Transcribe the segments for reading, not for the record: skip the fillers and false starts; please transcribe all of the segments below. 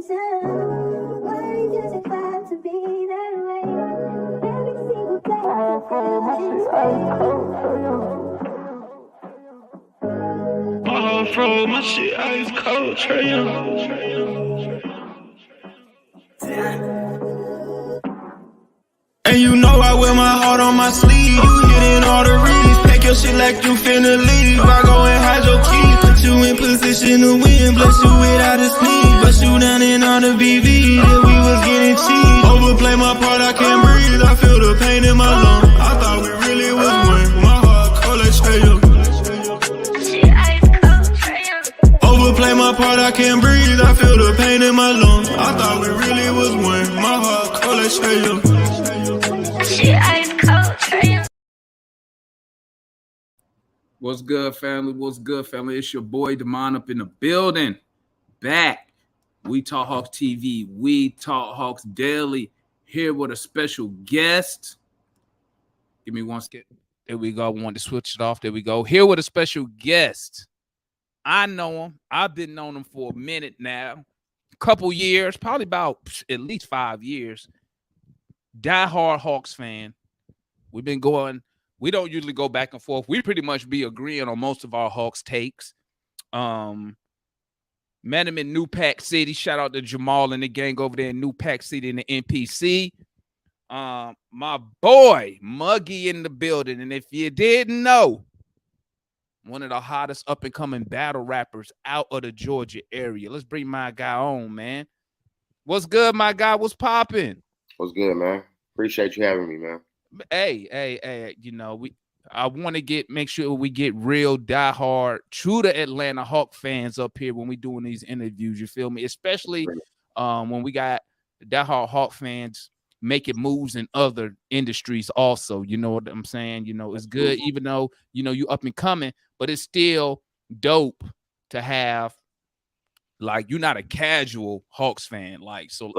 Why does it have to be that way? Every single day I feel My shit ice cold, Trey Young. And you know I wear my heart on my sleeve. You hitting all the reads. Pack your shit like you finna leave. I go and hide your keys. Put you in position to win. Bless you without a sneeze. Bust you down in all the BV. Yeah, we was getting cheap. Overplay my part, I can't breathe. I feel the pain in my lungs. I thought we really was one. My heart cold like Trey Young. Overplay my part, I can't breathe. I feel the pain in my lungs. I thought we really was one. My heart cold like Trey Young. What's good, family? What's good, family? It's your boy Demond up in the building. Back. We Talk Hawks TV. We Talk Hawks Daily. Here with a special guest. Give me one second. There we go. I wanted to switch it off. There we go. Here with a special guest. I know him. I've been knowing him for a minute now. A couple years, probably about at least 5 years. Die-hard Hawks fan. We've been going. We don't usually go back and forth. We pretty much be agreeing on most of our Hawks takes. Met him in New Pack City. Shout out to Jamal and the gang over there in New Pack City in the NPC. My boy, Muggy in the building. And if you didn't know, one of the hottest up-and-coming battle rappers out of the Georgia area. Let's bring my guy on, man. What's good, my guy? What's popping? What's good, man? Appreciate you having me, man. Hey, you know, I want to make sure we get real diehard, true to Atlanta Hawk fans up here when we doing these interviews, you feel me? Especially when we got diehard Hawk fans making moves in other industries also, you know what I'm saying? You know, it's good, even though, you know, you up and coming, but it's still dope to have, like, you're not a casual Hawks fan, like, so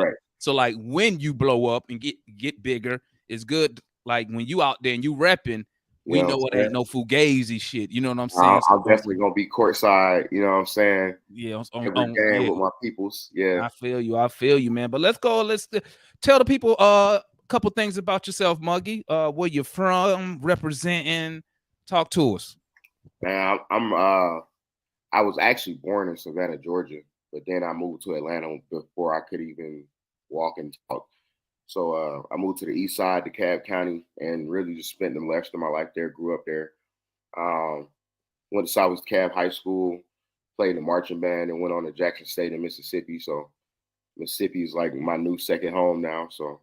like when you blow up and get bigger, it's good. Like when you out there and you repping, we know it ain't no fugazi shit. You know what I'm saying? I'm definitely gonna be courtside. You know what I'm saying? Yeah, every game with my peoples. Yeah, I feel you, man. But let's go. Let's tell the people a couple things about yourself, Muggy. Where you're from, representing. Talk to us. Man, I was actually born in Savannah, Georgia, but then I moved to Atlanta before I could even walk and talk. So I moved to the east side, to Cobb County, and really just spent the rest of my life there. Grew up there. Went to Southwest Cobb High School, played in the marching band, and went on to Jackson State in Mississippi. So Mississippi is like my new second home now. So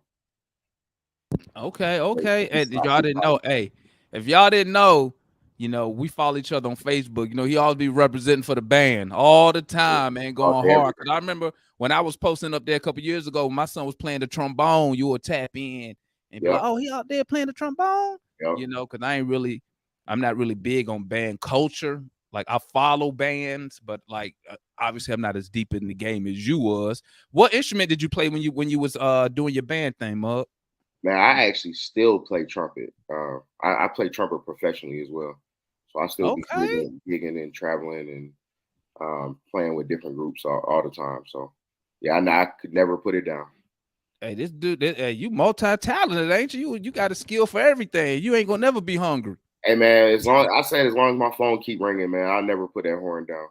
okay. And y'all didn't know, hey, if y'all didn't know, you know, we follow each other on Facebook. You know, he always be representing for the band all the time, man, going hard. Because I remember when I was posting up there a couple years ago, my son was playing the trombone. You would tap in and be like, "Oh, he out there playing the trombone." You know, because I'm not really big on band culture. Like I follow bands, but like obviously I'm not as deep in the game as you was. What instrument did you play when you was doing your band thing, Mug? Man, I actually still play trumpet. I play trumpet professionally as well. So I still be gigging and traveling and playing with different groups all the time. So yeah, I could never put it down. Hey, this dude, you multi-talented, ain't you? You got a skill for everything. You ain't gonna never be hungry. Hey man, as long as my phone keep ringing, man, I'll never put that horn down.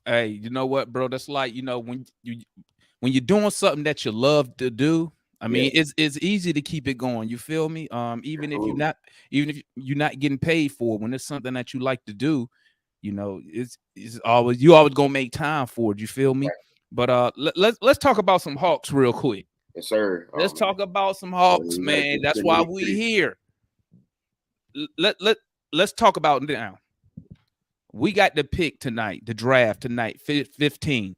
Hey, you know what, bro? That's like, you know, when you're doing something that you love to do. I mean, it's easy to keep it going. You feel me? Even if you're not getting paid for it, when it's something that you like to do, you know, it's always gonna make time for it. You feel me? But let's talk about some Hawks real quick. Yes, sir. Let's talk about some Hawks, man. That's why we here. Let's talk about it now. We got the pick tonight, the draft tonight, 15.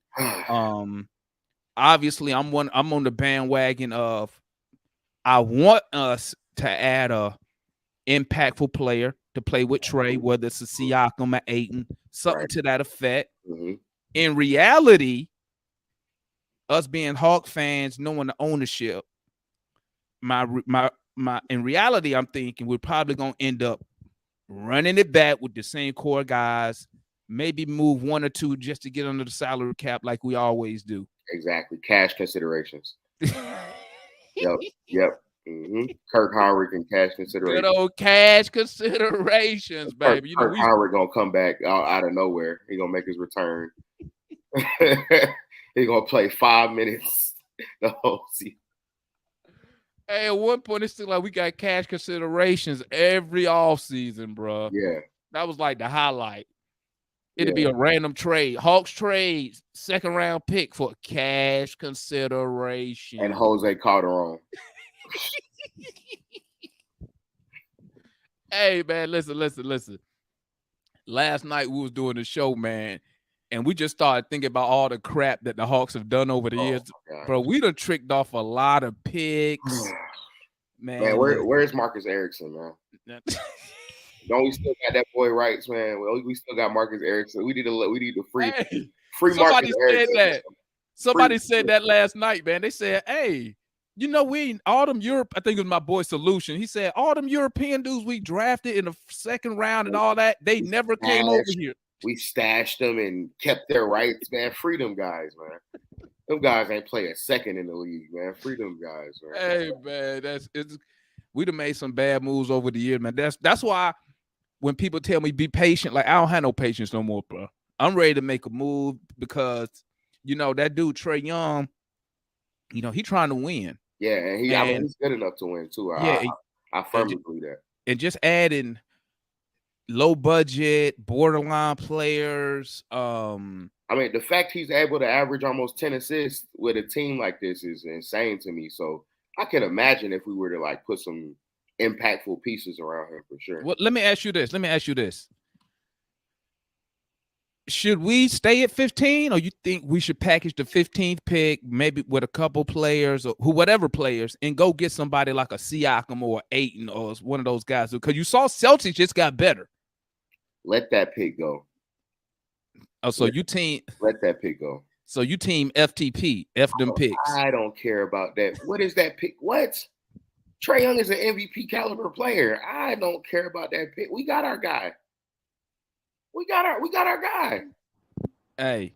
Obviously, I'm on the bandwagon of I want us to add a impactful player to play with Trey, whether it's a Siakam or Ayton, something to that effect. In reality, us being Hawk fans, knowing the ownership, in reality, I'm thinking we're probably gonna end up running it back with the same core guys, maybe move one or two just to get under the salary cap like we always do. Exactly. Cash considerations. Yep. Kirk Howard and cash Good considerations. old cash considerations, Kirk, baby. Kirk Howard gonna come back out of nowhere. He gonna make his return. He gonna play 5 minutes the whole season. Hey, at one point it seemed like we got cash considerations every offseason, bro. Yeah. That was like the highlight. It'd be a random trade. Hawks trade, 2nd round pick for cash consideration. And Jose Calderon. Hey, man, listen. Last night we was doing the show, man, and we just started thinking about all the crap that the Hawks have done over the years. Bro, we done tricked off a lot of picks. Man, where's Marcus Erickson, man? Don't we still got that boy rights, man? We still got Marcus Erickson. We need to free Marcus Erickson. Somebody said that last night, man. They said, hey, you know, all them Europe, I think it was my boy Solution. He said, all them European dudes we drafted in the 2nd round and all that, they never came over here. We stashed them and kept their rights, man. Free them guys, man. Them guys ain't play a second in the league, man. Free them guys, man. Hey, man, we done made some bad moves over the years, man. That's why when people tell me be patient, like I don't have no patience no more, bro. I'm ready to make a move because, you know, that dude Trey Young, you know, he trying to win. Yeah, and he's good enough to win too. I firmly believe that. And just adding low budget, borderline players. I mean, the fact he's able to average almost 10 assists with a team like this is insane to me. So I can imagine if we were to like put some impactful pieces around him for sure. Well, let me ask you this. Should we stay at 15, or you think we should package the 15th pick, maybe with a couple players or whatever players, and go get somebody like a Siakam or Ayton or one of those guys? Because you saw Celtics just got better. Let that pick go. Oh, so you team let that pick go. So you team FTP, F them picks. I don't care about that. What is that pick? What? Trae Young is an MVP caliber player. I don't care about that pick. We got our guy. We got our guy. Hey,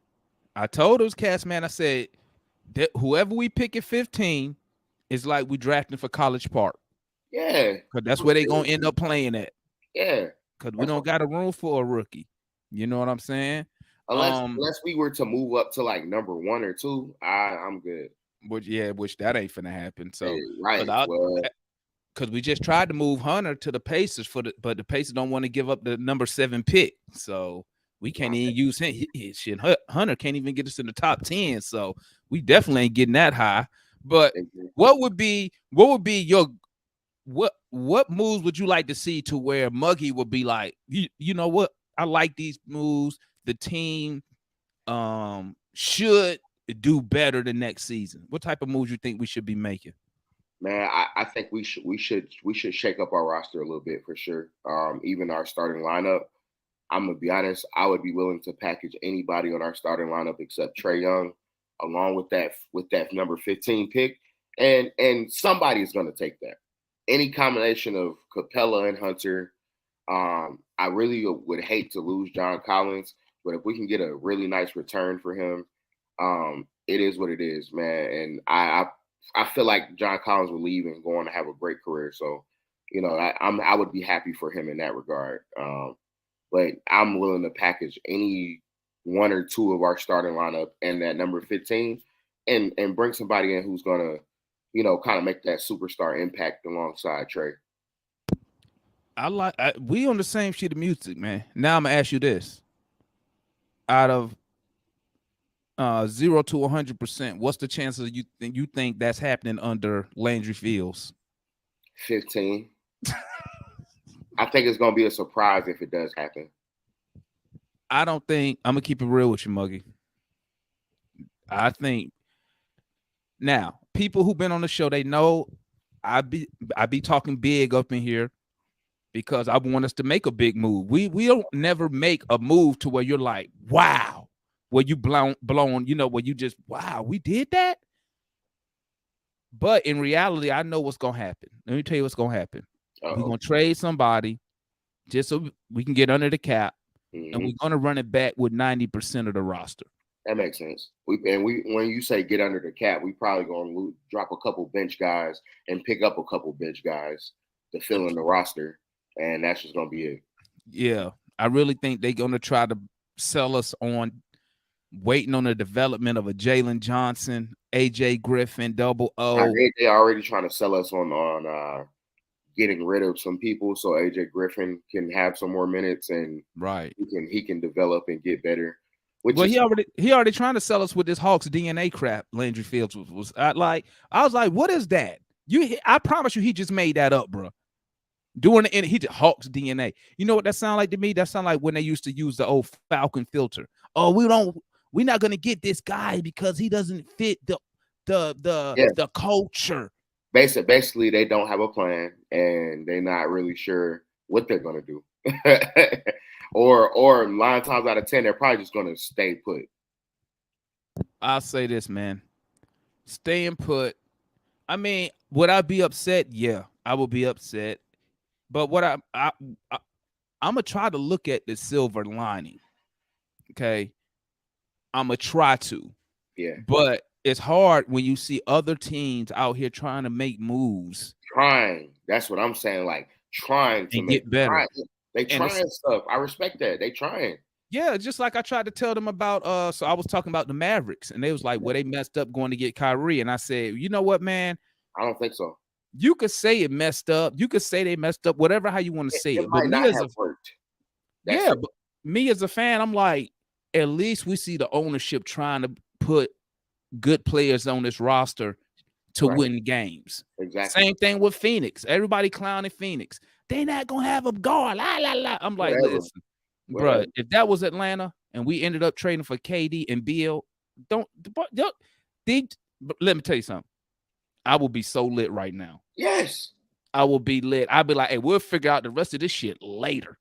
I told those cats, man, I said that whoever we pick at 15 is like we drafting for College Park. Yeah. Because that's where they're gonna end up playing at. Yeah. Because we don't got a room for a rookie. You know what I'm saying? Unless we were to move up to like number 1 or 2, I'm good. Which that ain't finna happen. So hey, right. Because we just tried to move Hunter to the Pacers but the Pacers don't want to give up the number 7 pick. So we can't even use him. Shit, Hunter can't even get us in the top 10. So we definitely ain't getting that high. But what would be your what moves would you like to see to where Muggy would be like, you know what? I like these moves. The team should do better the next season. What type of moves you think we should be making? Man, I think we should shake up our roster a little bit for sure. Even our starting lineup. I'm gonna be honest, I would be willing to package anybody on our starting lineup except Trae Young, along with that number 15 pick, and somebody's gonna take that. Any combination of Capella and Hunter. I really would hate to lose John Collins, but if we can get a really nice return for him, it is what it is, man. And I feel like John Collins will leave and go on to have a great career. So, you know, I would be happy for him in that regard. But I'm willing to package any 1 or 2 of our starting lineup and that number 15 and bring somebody in who's gonna, you know, kind of make that superstar impact alongside Trae. We on the same sheet of music, man. Now I'm gonna ask you this: out of 0 to 100%, what's the chances you think that's happening under Landry Fields? 15. I think it's gonna be a surprise if it does happen. I don't think I'm gonna keep it real with you, Muggy. I think now people who've been on the show, they know I be talking big up in here because I want us to make a big move. We don't never make a move to where you're like, wow, where you blown, you know, where you just, wow, we did that. But in reality, I know what's gonna happen. Let me tell you what's gonna happen. We're gonna trade somebody just so we can get under the cap. and we're going to run it back with 90% of the roster. That makes sense. We when you say get under the cap, we probably going to drop a couple bench guys and pick up a couple bench guys to fill in the roster, and that's just going to be it. Yeah, I really think they're going to try to sell us on waiting on the development of a Jalen Johnson, AJ Griffin, double O. They already trying to sell us on getting rid of some people so AJ Griffin can have some more minutes and he can develop and get better. Well, he already trying to sell us with this Hawks DNA crap. Landry Fields was I was like, what is that? I promise you, he just made that up, bro. Doing it, he just Hawks DNA. You know what that sound like to me? That sound like when they used to use the old Falcon filter. Oh, we're not gonna get this guy because he doesn't fit the culture. Basically, they don't have a plan and they're not really sure what they're gonna do. Or 9 times out of 10, they're probably just gonna stay put. I'll say this, man. Staying put. I mean, would I be upset? Yeah, I would be upset. But what I'm gonna try to look at the silver lining. Okay. I'm gonna try to. Yeah. But it's hard when you see other teams out here trying to make moves. That's what I'm saying. Like trying to get better. They trying stuff. I respect that. They trying. Yeah, just like I tried to tell them about. So I was talking about the Mavericks, and they was like, "Well, they messed up going to get Kyrie," and I said, "You know what, man? I don't think so. You could say it messed up. You could say they messed up. Whatever how you want to say it. But me as but me as a fan, I'm like, at least we see the ownership trying to put good players on this roster to win games. Exactly. Same thing with Phoenix. Everybody clowning Phoenix. They not gonna have a guard. La la la. I'm like, listen, bro. If that was Atlanta and we ended up trading for KD and Beal, let me tell you something. I will be so lit right now. Yes, I will be lit. I'll be like, hey, we'll figure out the rest of this shit later.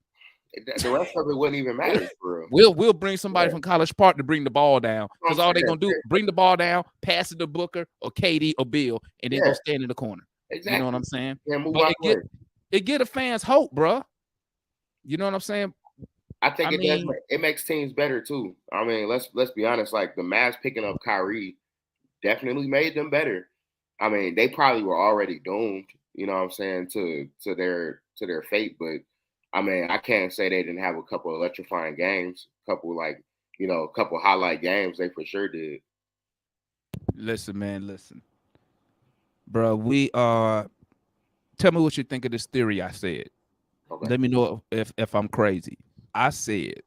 The rest of it wouldn't even matter for real. We'll bring somebody from College Park to bring the ball down because all they're gonna do bring the ball down, pass it to Booker or KD or Bill, and then go stand in the corner. Exactly. You know what I'm saying? Yeah, move it get a fan's hope, bro. You know what I'm saying? I think it makes teams better too. I mean, let's be honest. Like the Mavs picking up Kyrie definitely made them better. I mean, they probably were already doomed. You know what I'm saying to their fate, but. I mean, I can't say they didn't have a couple electrifying games, a couple highlight games. They for sure did. Listen, man, bro. Tell me what you think of this theory I said. Okay. Let me know if I'm crazy. I said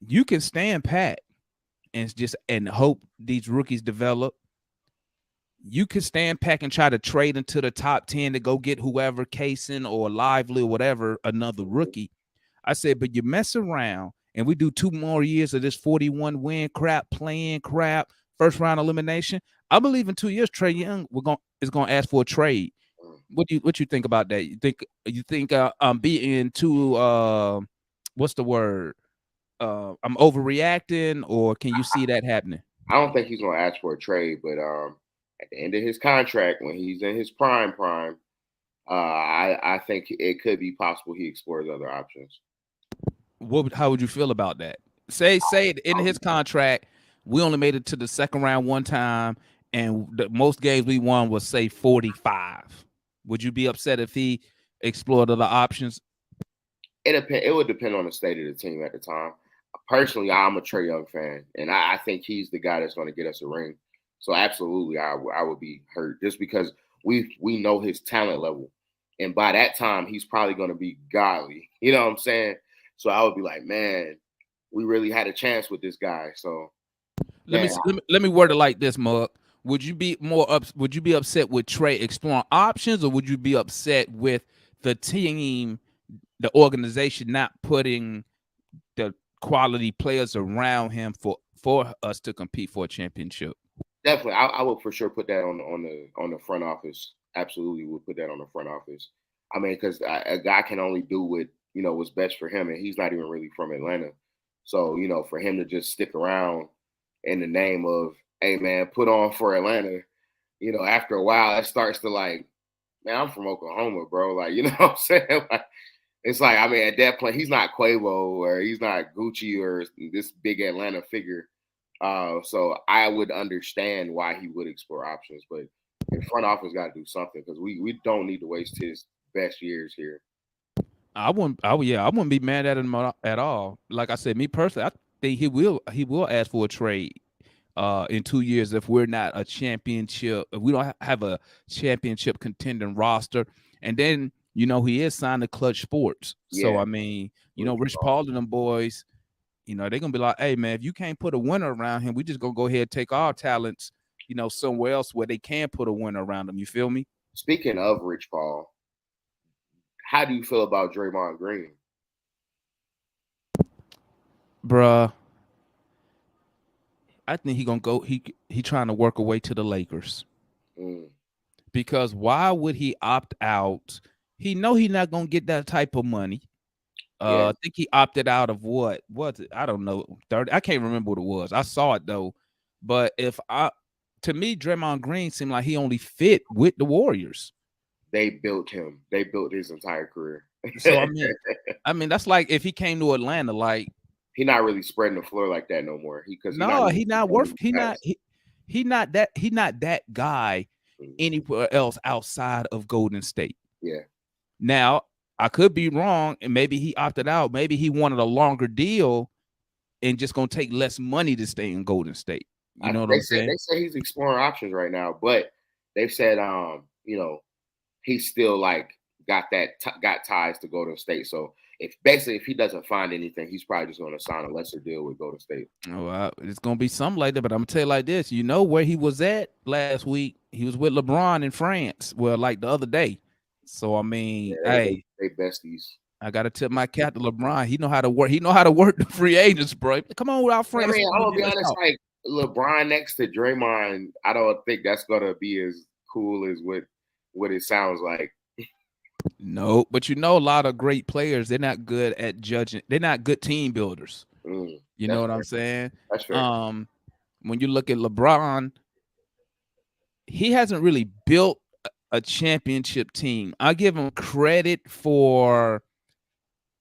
you can stand pat and hope these rookies develop. You could stand back and try to trade into the top 10 to go get whoever, Kaysen or Lively or whatever, another rookie. I said, but you mess around and we do 2 more years of this 41 win crap, playing crap, first round elimination. I believe in 2 years, Trae Young is gonna ask for a trade. What you think about that? You think I'm being too what's the word? I'm overreacting, or can you see that happening? I don't think he's gonna ask for a trade, but at the end of his contract, when he's in his prime, I think it could be possible he explores other options. How would you feel about that? Say in his contract, we only made it to the second round one time, and the most games we won was say 45. Would you be upset if he explored other options? It would depend on the state of the team at the time. Personally, I'm a Trae Young fan, and I think he's the guy that's going to get us a ring. So absolutely, I would be hurt just because we know his talent level, and by that time he's probably going to be godly. You know what I'm saying? So I would be like, man, we really had a chance with this guy. So let me word it like this, Mug. Would you be upset with Trae exploring options, or would you be upset with the team, the organization not putting the quality players around him for us to compete for a championship? Definitely, I would for sure put that on the front office. Absolutely, would put that on the front office. I mean, because a guy can only do what's best for him, and he's not even really from Atlanta. So for him to just stick around in the name of, hey man, put on for Atlanta, after a while it starts to like, man, I'm from Oklahoma, bro. Like, you know what I'm saying? Like, It's like, I mean, at that point, he's not Quavo or he's not Gucci or this big Atlanta figure. So I would understand why he would explore options, but the front office got to do something because we don't need to waste his best years here. I wouldn't be mad at him at all. Like I said, me personally, I think he will ask for a trade in 2 years if we're not a championship, if we don't have a championship contending roster. And then, he is signed to Clutch Sports. So, Yeah. I mean, Rich Paul and them boys, they're going to be like, hey, man, if you can't put a winner around him, we just going to go ahead and take our talents, somewhere else where they can put a winner around them. You feel me? Speaking of Rich Paul, how do you feel about Draymond Green? Bruh, I think he going to go, he trying to work away to the Lakers. Because why would he opt out? He know he's not going to get that type of money. I think he opted out of what was it? I don't know. 30. I can't remember what it was. I saw it though. But to me, Draymond Green seemed like he only fit with the Warriors. They built him. They built his entire career. So I mean, that's like if he came to Atlanta, like he's not really spreading the floor like that no more. He's not that guy anywhere else outside of Golden State. Yeah. Now, I could be wrong, and maybe he opted out. Maybe he wanted a longer deal and just going to take less money to stay in Golden State. You know what I'm saying? They say he's exploring options right now, but they've said, he's still like got ties to Golden State. So if he doesn't find anything, he's probably just going to sign a lesser deal with Golden State. Oh, it's going to be something like that. But I'm going to tell you like this. You know where he was at last week? He was with LeBron in France. Well, like the other day. So I mean, they besties. I gotta tip my cap to LeBron. He know how to work. He know how to work the free agents, bro. Come on with our friends. I mean, I'm gonna be honest. Like LeBron next to Draymond, I don't think that's gonna be as cool as what it sounds like. No, but a lot of great players, they're not good at judging. They're not good team builders. You know what I'm saying? That's fair. When you look at LeBron, he hasn't really built a championship team. I give him credit for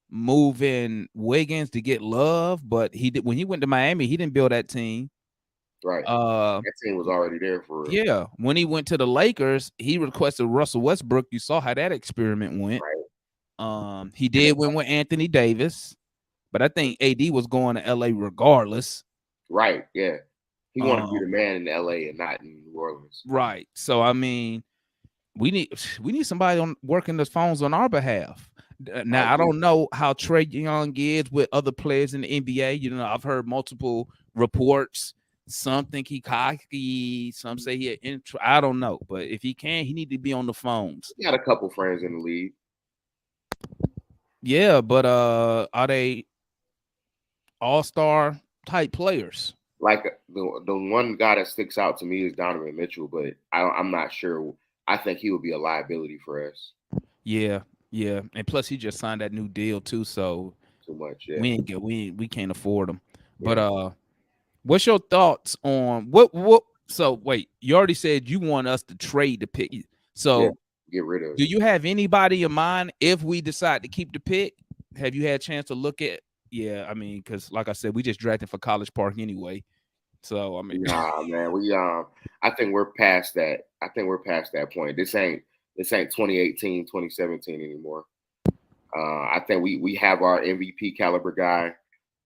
moving Wiggins to get Love, but when he went to Miami, he didn't build that team. Right. That team was already there for real. Yeah. When he went to the Lakers, he requested Russell Westbrook. You saw how that experiment went. Right. He did win with Anthony Davis, but I think AD was going to LA regardless. Right. Yeah. He wanted to be the man in LA and not in New Orleans. Right. So I mean, we need somebody working the phones on our behalf. Now, I don't know how Trae Young is with other players in the NBA. I've heard multiple reports. Some think he cocky. Some say he. I don't know, but if he can, he need to be on the phones. He got a couple friends in the league. Yeah, but are they all-star type players? Like the one guy that sticks out to me is Donovan Mitchell, but I'm not sure. I think he would be a liability for us. Yeah, and plus he just signed that new deal too, so too much. Yeah, we can't afford him. Yeah. But what's your thoughts on what? So wait, you already said you want us to trade the pick. So get rid of. Do you have anybody in mind if we decide to keep the pick? Have you had a chance to look at? Yeah, I mean, because like I said, we just drafted for College Park anyway. So I mean, nah, man, I think we're past that. I think we're past that point. This ain't 2018, 2017 anymore. I think we have our MVP caliber guy.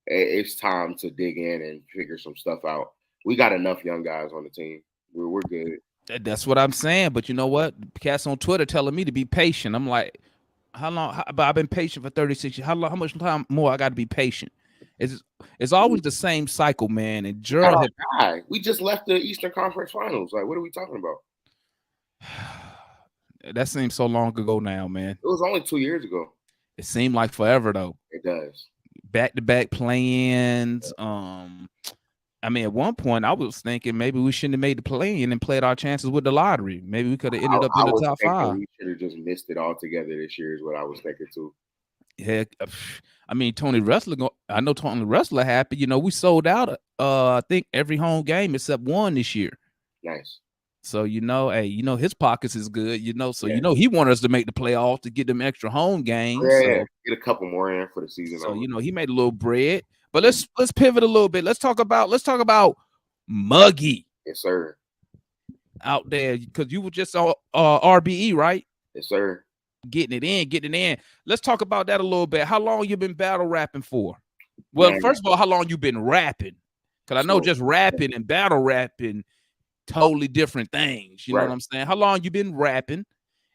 It's time to dig in and figure some stuff out. We got enough young guys on the team. We're good. That's what I'm saying. But you know what? Cats on Twitter telling me to be patient. I'm like, how long? But I've been patient for 36 years. How much time more I got to be patient? It's always the same cycle, man. And Gerald, we just left the Eastern Conference Finals. Like, what are we talking about? That seems so long ago now, man. It was only 2 years ago. It seemed like forever, though. It does. Back-to-back play-ins. I mean, at one point, I was thinking maybe we shouldn't have made the play-in and played our chances with the lottery. Maybe we could have ended up in the top 5. We should have just missed it altogether this year is what I was thinking, too. Heck, I mean, Tony Wrestler. I know Tony Wrestler happy. We sold out. I think every home game except one this year. Nice. So hey, his pockets is good, so Yeah. he wanted us to make the playoffs to get them extra home games. Yeah, So get a couple more in for the season. he made a little bread. But let's pivot a little bit. Let's talk about Muggy Yes, sir. out there, because you were just on RBE, right? Yes, sir. Getting it in. Let's talk about that a little bit. How long you been battle rapping for? Well, Man, first of all, how long you been rapping? Because I know just rapping and battle rapping totally different things. You know what I'm saying? How long you been rapping,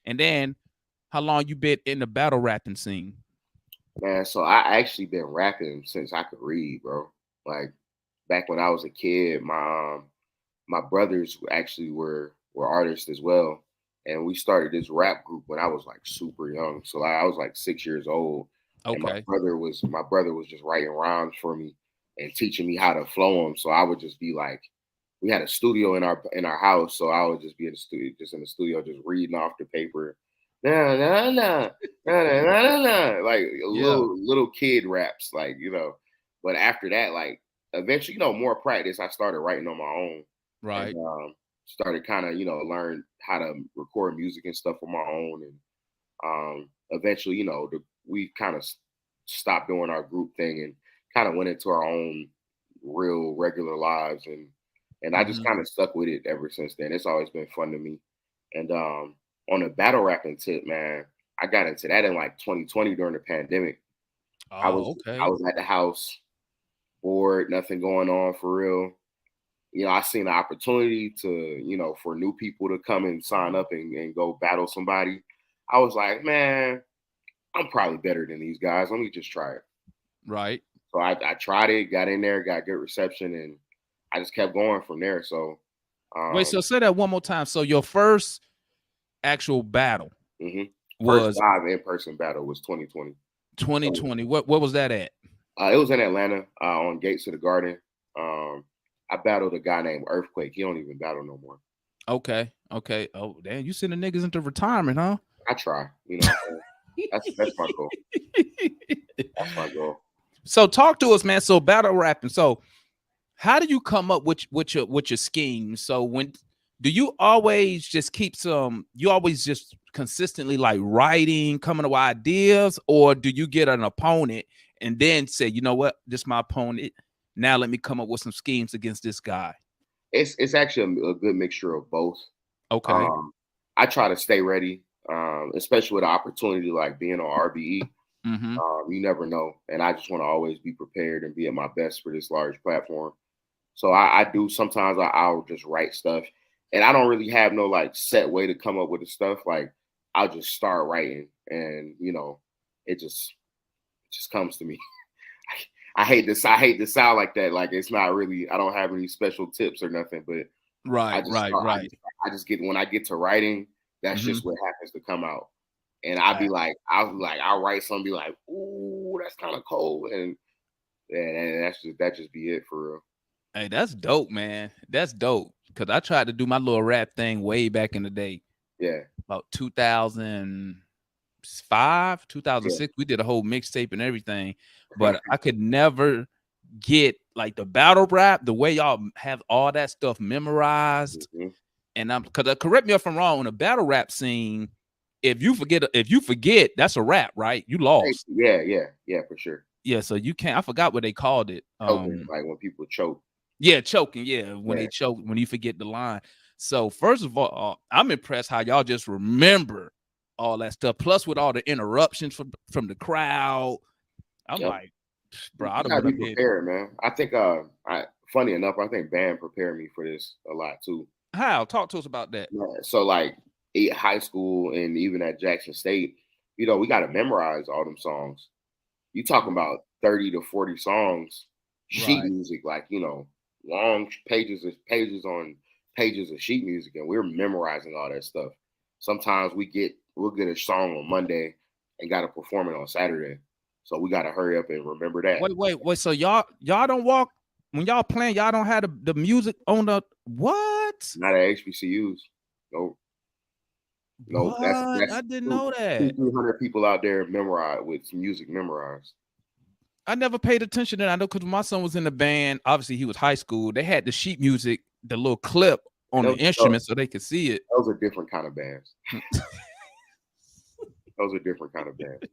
and then how long you been in the battle rapping scene? Man, so I actually been rapping since I could read, bro. Like back when I was a kid, my brothers actually were artists as well, and we started this rap group when I was like super young. So like, I was like 6 years old, and my brother was just writing rhymes for me and teaching me how to flow them. So I would just be like, we had a studio in our house, so I would just be in the studio, just reading off the paper, nah, nah, nah, nah, nah, nah, nah, like little kid raps, like But after that, like eventually, more practice, I started writing on my own. Right. And started kind of, learn how to record music and stuff on my own. And eventually, we kind of stopped doing our group thing and kind of went into our own real regular lives. And I just kind of stuck with it ever since then. It's always been fun to me. And on the battle rapping tip, man, I got into that in like 2020 during the pandemic. I was at the house, bored, nothing going on for real. I seen the opportunity to, for new people to come and sign up and go battle somebody. I was like, man, I'm probably better than these guys. Let me just try it. Right. So I tried it, got in there, got good reception, and I just kept going from there. So wait, so say that one more time. So your first actual battle was first live in-person battle was 2020. 2020. What was that at? It was in Atlanta on Gates of the Garden. I battled a guy named Earthquake. He don't even battle no more. Okay. Oh, damn, you sending niggas into retirement, huh? I try. That's my goal. That's my goal. So talk to us, man. So battle rapping. So how do you come up with your schemes? So do you always just keep you always just consistently like writing, coming up with ideas, or do you get an opponent and then say, you know what, this is my opponent, now let me come up with some schemes against this guy? It's actually a good mixture of both. Okay. I try to stay ready, especially with an opportunity like being on RBE. You never know, and I just want to always be prepared and be at my best for this large platform. So I do sometimes I'll just write stuff, and I don't really have no like set way to come up with the stuff. Like I'll just start writing, and it just comes to me. I hate to sound like that. Like it's not really. I don't have any special tips or nothing, but right. I just get, when I get to writing, that's just what happens to come out. And I'll write something, be like, ooh, that's kind of cold, and that just be it for real. Hey, that's dope, man. That's dope. Cause I tried to do my little rap thing way back in the day. Yeah, about 2005, 2006. Yeah. We did a whole mixtape and everything, but I could never get like the battle rap, the way y'all have all that stuff memorized. And because correct me if I'm wrong, on the battle rap scene, if you forget, that's a rap, right? You lost. Yeah, for sure. Yeah, so you can't. I forgot what they called it. Choking, like when people choke. Yeah, choking. Yeah, when they choke, when you forget the line. So first of all, I'm impressed how y'all just remember all that stuff. Plus, with all the interruptions from the crowd, I'm like, bro, I don't be prepared, man. I think, funny enough, I think band prepared me for this a lot too. How? Talk to us about that. Yeah, so like high school and even at Jackson State, we got to memorize all them songs. You talking about 30 to 40 songs, sheet music, like, long pages on pages of sheet music, and we're memorizing all that stuff. Sometimes we'll get a song on Monday and got to perform it on Saturday. So we got to hurry up and remember that. Wait. So y'all don't walk when y'all playing, y'all don't have the music on the what? Not at HBCUs. Nope. No, that's I didn't know that. 200 people out there with some music memorized. I never paid attention to that. I know because my son was in the band. Obviously, he was high school. They had the sheet music, the little clip on the instrument so they could see it. Those are different kind of bands. Those are different kind of bands.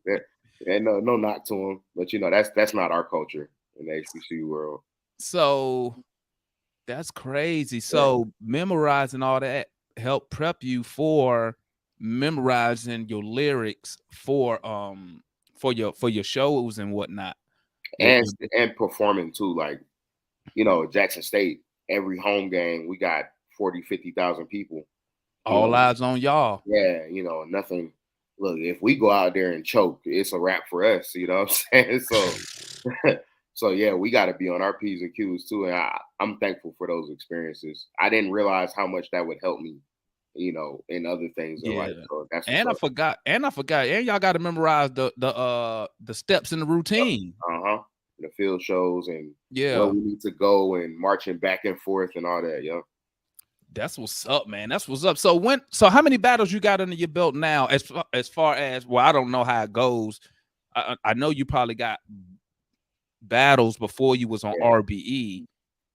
And no knock to them, but that's not our culture in the HBCU world. So that's crazy. So memorizing all that help prep you for memorizing your lyrics for your shows and whatnot. And performing too, like Jackson State, every home game we got 40,000-50,000 people. All eyes on y'all. Yeah, nothing. Look, if we go out there and choke, it's a wrap for us. You know what I'm saying? So yeah, we got to be on our P's and Q's too. And I'm thankful for those experiences. I didn't realize how much that would help me, in other things in life. So that's I forgot, and y'all got to memorize the steps in the routine. The field shows and where we need to go and marching back and forth and all that. Yeah. That's what's up, man. That's what's up. So how many battles you got under your belt now? As far as, well, I don't know how it goes. I know you probably got battles before you was on RBE.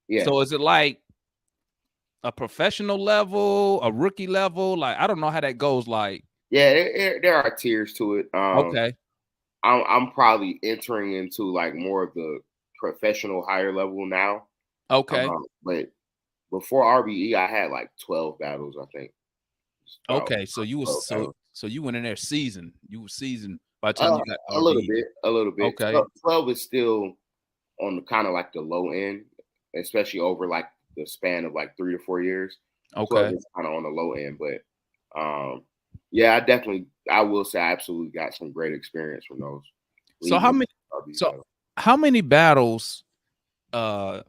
Yeah. So is it like a professional level, a rookie level? Like, I don't know how that goes. Like, yeah, there are tiers to it. Okay. I'm probably entering into like more of the professional higher level now. Okay. But before RBE, I had like 12 battles, I think. Okay, so you was so you went in there seasoned. You were seasoned by the time you got RBE. A little bit. Okay. 12 is still on the kind of like the low end, especially over like the span of like 3 to 4 years. Okay. It's kind of on the low end, but yeah, I will say I absolutely got some great experience from those. So how many battles? And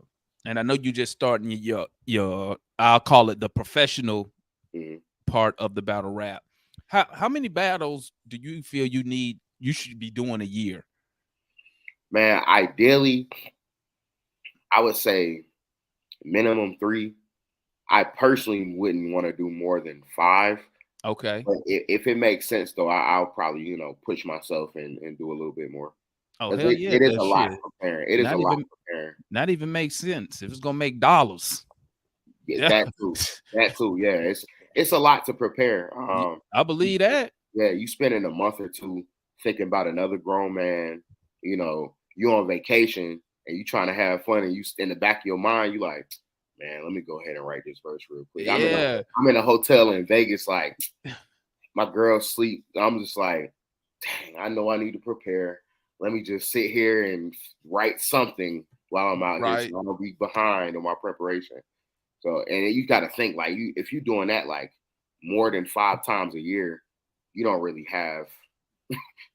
I know you just starting your I'll call it the professional part of the battle rap. How many battles do you feel you should be doing a year? Man, ideally, I would say minimum 3. I personally wouldn't want to do more than 5. Okay. But if it makes sense, though, I'll probably, push myself and do a little bit more. Oh, hell yeah. It is a lot preparing. It is a lot preparing. Not even makes sense if it's going to make dollars. Yeah, that too. Yeah, it's a lot to prepare. I believe that. Yeah, you spending a month or two thinking about another grown man. You on vacation and you trying to have fun, and you in the back of your mind, you like, man, let me go ahead and write this verse real quick. Yeah. I'm in a hotel in Vegas, like my girl sleep. I'm just like, dang, I know I need to prepare. Let me just sit here and write something while I'm out here. So I'm gonna be behind on my preparation. So, and you got to think like if you're doing that like more than 5 times a year, you don't really have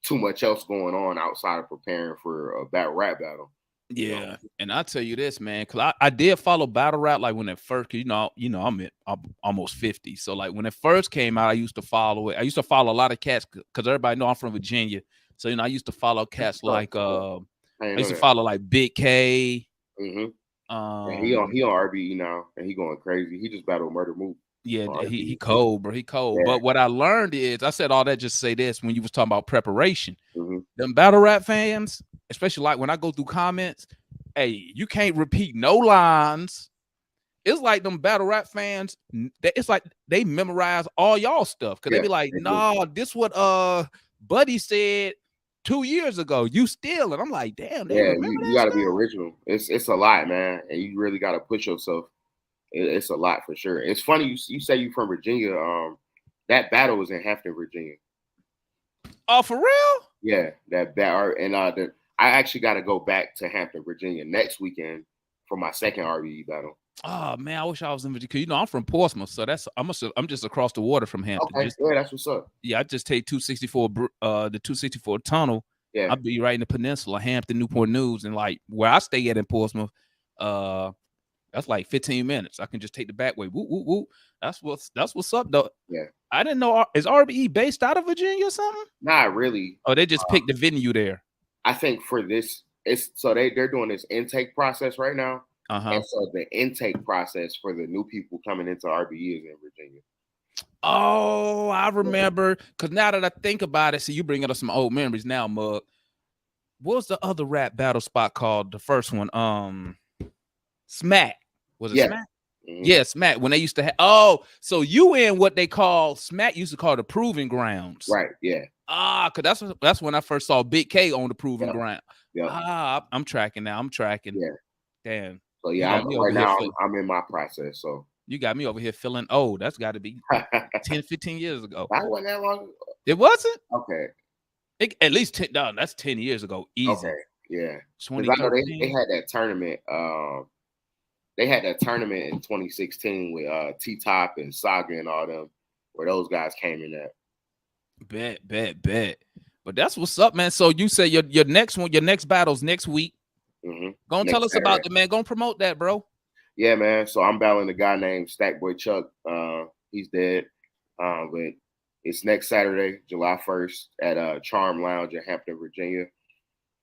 too much else going on outside of preparing for a rap battle. Yeah, and I'll tell you this, man, because I did follow battle rap like when it first, I'm almost 50, so like when it first came out, I used to follow it. I used to follow a lot of cats because everybody know I'm from Virginia, so I used to follow cats like I used to follow like Big K. And he on RBE now, and he going crazy. He just battled Murder Mook. Yeah, he cold, bro. He cold. Yeah. But what I learned is, I said all that just to say this when you was talking about preparation. Them battle rap fans, especially like when I go through comments, hey, you can't repeat no lines. It's like them battle rap fans, it's like they memorize all y'all stuff. Cause they be like, nah, this what Buddy said 2 years ago. You steal it. I'm like, damn, you gotta be original. It's a lot, man. And you really gotta push yourself. It's a lot for sure. It's funny you say you from Virginia. That battle was in Hampton, Virginia. Oh, for real? Yeah, and I actually got to go back to Hampton, Virginia next weekend for my second RBE battle. Oh man, I wish I was in Virginia. I'm from Portsmouth, so I'm just across the water from Hampton. Okay, yeah, that's what's up. Yeah, I just take 264, the 264 tunnel. Yeah, I'll be right in the peninsula, Hampton, Newport News, and like where I stay at in Portsmouth. That's like 15 minutes. I can just take the back way. Woo, woo, woo. That's what's up, though. Yeah. I didn't know. Is RBE based out of Virginia or something? Not really. Oh, they just picked the venue there. I think for this, they're doing this intake process right now. And so the intake process for the new people coming into RBE is in Virginia. Oh, I remember. Because now that I think about it, see, you bringing up some old memories now, Mug. What was the other rap battle spot called? The first one, Smack. Was it Smack? Yeah, Smack. When they used to have, oh, so you in what they call Smack used to call the proving grounds, Right. Yeah. Cause that's when I first saw Big K on the proving Yep. ground. Yep. I'm tracking now. I'm tracking. Yeah. Damn. So You yeah, got me over right here. now I'm in my process. So You got me over here feeling old. That's got to be that 10, 15 years ago. wasn't that long ago. It wasn't. Okay. At least 10. No, that's 10 years ago. Easy. Okay. Yeah. Because I know they 2013. had that tournament. They had that tournament in 2016 with T Top and Saga and all them, where those guys came in at. Bet. But that's what's up, man. So you say your next one, your next battle's next week. Gonna tell us about it, man. Gonna promote that, bro. Yeah, man. So I'm battling a guy named Stackboy Chuck. He's dead. But it's next Saturday, July 1st at Charm Lounge in Hampton, Virginia.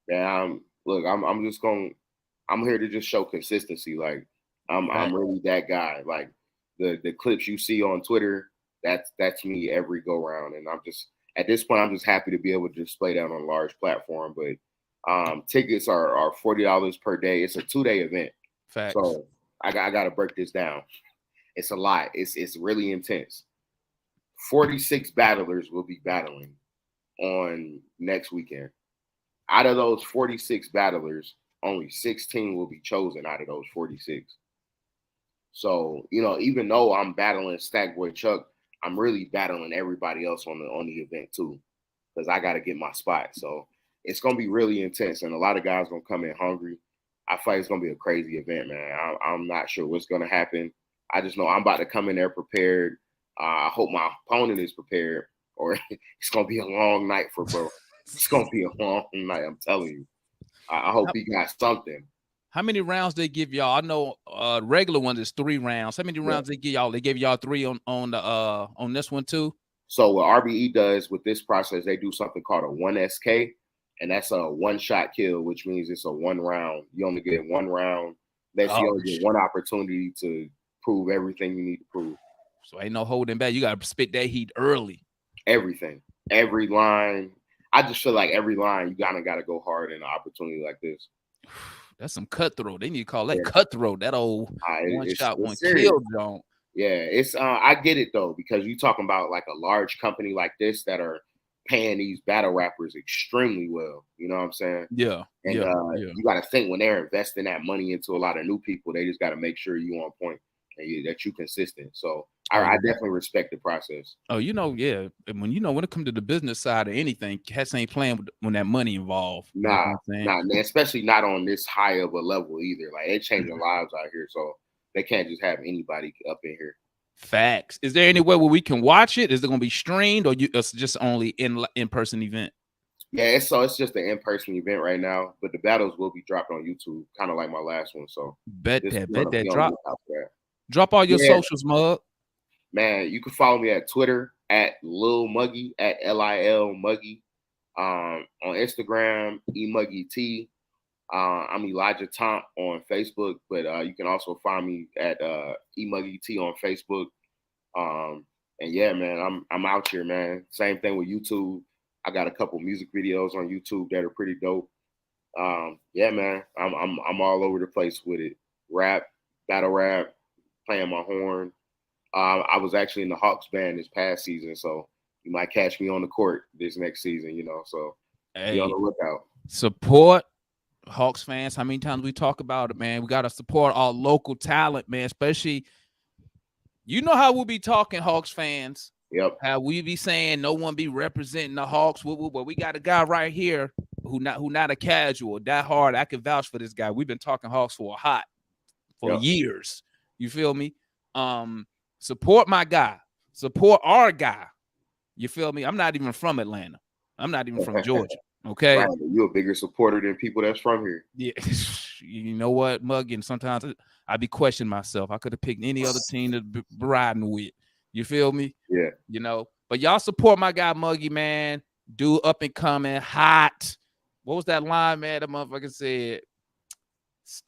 And look, I'm here to just show consistency. Like I'm really that guy. Like the clips you see on Twitter, that's me every go round. And I'm just at this point, I'm just happy to be able to display that on a large platform. But tickets are $40 per day. It's a 2-day event. Facts. So I got to break this down. It's a lot. It's really intense. 46 battlers will be battling on next weekend. Out of those 46 battlers, only 16 will be chosen out of those 46. So, even though I'm battling Stackboy Chuck, I'm really battling everybody else on the event too, because I got to get my spot. So it's gonna be really intense, and a lot of guys gonna come in hungry. I feel like it's gonna be a crazy event, man. I'm not sure what's gonna happen. I just know I'm about to come in there prepared. I hope my opponent is prepared, or it's gonna be a long night for bro. It's gonna be a long night. I'm telling you. I hope he got something. How many rounds they give y'all? I know regular ones is 3 rounds. How many rounds they give y'all? They gave y'all 3 on this one too. So what RBE does with this process, they do something called a 1SK, and that's a one-shot kill, which means it's a 1 round. You only get 1 round. You only get 1 opportunity to prove everything you need to prove. So ain't no holding back. You gotta spit that heat early. Everything, every line. I just feel like every line you gotta go hard in an opportunity like this. That's some cutthroat. They need to call that cutthroat. That old one shot, one kill zone. Yeah, it's I get it though, because you talking about like a large company like this that are paying these battle rappers extremely well. You know what I'm saying? Yeah. And you got to think when they're investing that money into a lot of new people, they just got to make sure you on point and that you consistent. So I definitely respect the process. Oh, yeah. And when it comes to the business side of anything, cats ain't playing when that money involved. Nah, especially not on this high of a level either. Like they changing lives out here, so they can't just have anybody up in here. Facts. Is there any way where we can watch it? Is it going to be streamed, or it's just only in-person event? Yeah, it's just an in-person event right now, but the battles will be dropped on YouTube, kind of like my last one. So bet that. Drop all your socials, Mug. Man, you can follow me at Twitter at Lil Muggy, at LIL Muggy. On Instagram, eMuggyT. I'm Elijah Tomp on Facebook, but you can also find me at eMuggyT on Facebook. And yeah, man, I'm out here, man. Same thing with YouTube. I got a couple music videos on YouTube that are pretty dope. Yeah, man, I'm all over the place with it. Rap, battle rap, playing my horn. I was actually in the Hawks band this past season, so you might catch me on the court this next season, so be on the lookout. Support Hawks fans. How many times we talk about it, man? We got to support our local talent, man, especially, how we'll be talking, Hawks fans. Yep. How we be saying no one be representing the Hawks. But we got a guy right here who not a casual, that hard. I can vouch for this guy. We've been talking Hawks for years. You feel me? Support my guy. Support our guy. You feel me? I'm not even from Atlanta. I'm not even from Georgia. Okay. Right. You're a bigger supporter than people that's from here. Yeah. You know what, Muggy? And sometimes I be questioning myself. I could have picked any other team to be riding with. You feel me? Yeah. But y'all support my guy Muggy, man. Dude up and coming, hot. What was that line, man? That motherfucker said,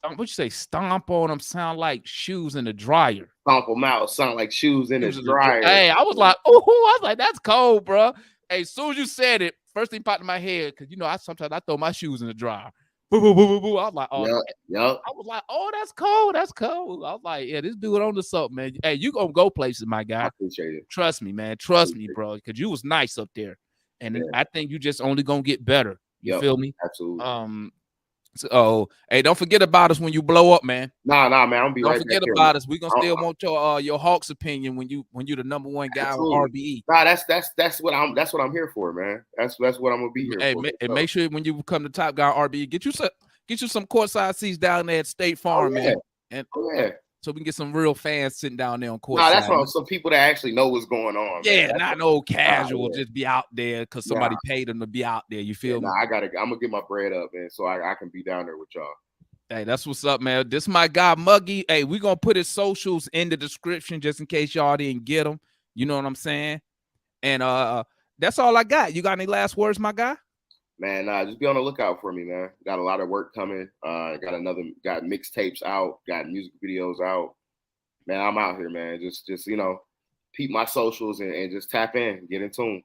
what'd you say? Stomp on them sound like shoes in the dryer. Stomp them out sound like shoes in the dryer. Hey, I was like, oh, I was like, that's cold, bro. Hey, as soon as you said it, first thing popped in my head, because sometimes I throw my shoes in the dryer. boo, boo, boo, boo, boo. I was like, oh, Yep. I was like, oh, that's cold. That's cold. I was like, yeah, this dude on to something, man. Hey, you gonna go places, my guy. I appreciate it. Trust me, man. Trust me, bro. Because you was nice up there. And Yeah. I think you just only gonna get better. You feel me? Absolutely. So hey, don't forget about us when you blow up, man. Nah, man. I'm gonna be Don't right forget back about us. We gonna still want your Hawks opinion when you the number one guy on RBE. Nah, that's what I'm here for, man. That's what I'm gonna be here for. And make sure when you come to Top Guy RBE, get you some courtside seats down there at State Farm, man. And so we can get some real fans sitting down there on courtside. Nah, that's what some people that actually know what's going on. Yeah, man. Not no casual, just be out there because somebody paid them to be out there. You feel me? Nah, I'm gonna get my bread up, man, so I can be down there with y'all. Hey, that's what's up, man. This my guy Muggy. Hey, we gonna put his socials in the description just in case y'all didn't get them. You know what I'm saying? And that's all I got. You got any last words, my guy? Man, just be on the lookout for me, man. Got a lot of work coming. Got mixtapes out, got music videos out. Man, I'm out here, man. Just peep my socials and just tap in, get in tune.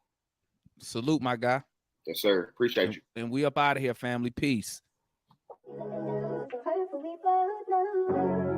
Salute, my guy. Yes, sir. Appreciate you. And we up out of here, family. Peace. Hopefully, but no.